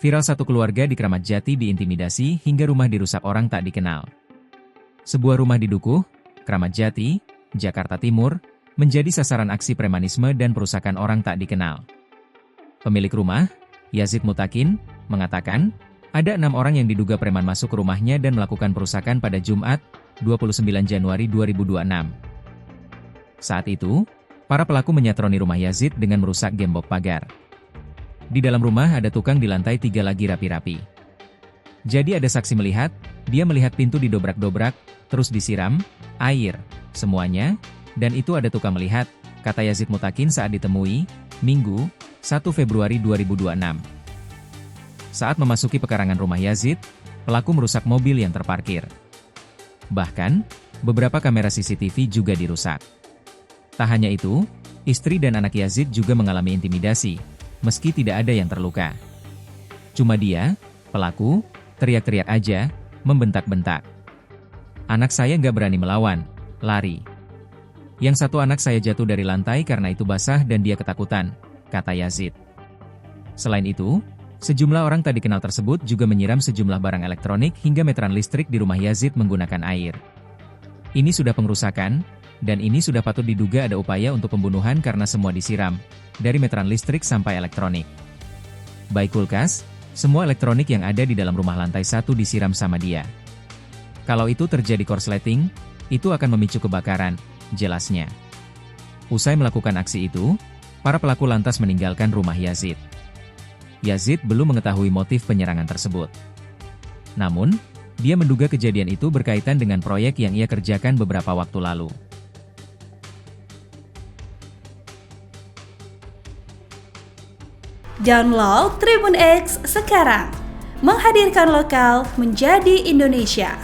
Viral satu keluarga di Kramat Jati diintimidasi hingga rumah dirusak orang tak dikenal. Sebuah rumah di Dukuh, Kramat Jati, Jakarta Timur, menjadi sasaran aksi premanisme dan perusakan orang tak dikenal. Pemilik rumah, Yazid Mutakin, mengatakan, ada 6 orang yang diduga preman masuk ke rumahnya dan melakukan perusakan pada Jumat, 29 Januari 2026. Saat itu, para pelaku menyatroni rumah Yazid dengan merusak gembok pagar. Di dalam rumah ada tukang di lantai 3 lagi rapi-rapi. Jadi ada saksi melihat, dia melihat pintu didobrak-dobrak, terus disiram air, semuanya, dan itu ada tukang melihat, kata Yazid Mutakin saat ditemui, Minggu, 1 Februari 2026. Saat memasuki pekarangan rumah Yazid, pelaku merusak mobil yang terparkir. Bahkan, beberapa kamera CCTV juga dirusak. Tak hanya itu, istri dan anak Yazid juga mengalami intimidasi, meski tidak ada yang terluka. Cuma dia, pelaku, teriak-teriak aja, membentak-bentak. Anak saya nggak berani melawan, lari. Yang satu anak saya jatuh dari lantai karena itu basah dan dia ketakutan, kata Yazid. Selain itu, sejumlah orang tak dikenal tersebut juga menyiram sejumlah barang elektronik hingga meteran listrik di rumah Yazid menggunakan air. Ini sudah pengerusakan, dan ini sudah patut diduga ada upaya untuk pembunuhan karena semua disiram, dari meteran listrik sampai elektronik. Baik kulkas, semua elektronik yang ada di dalam rumah lantai 1 disiram sama dia. Kalau itu terjadi korsleting, itu akan memicu kebakaran, jelasnya. Usai melakukan aksi itu, para pelaku lantas meninggalkan rumah Yazid. Yazid belum mengetahui motif penyerangan tersebut. Namun, dia menduga kejadian itu berkaitan dengan proyek yang ia kerjakan beberapa waktu lalu. Download Tribun X sekarang, menghadirkan lokal menjadi Indonesia.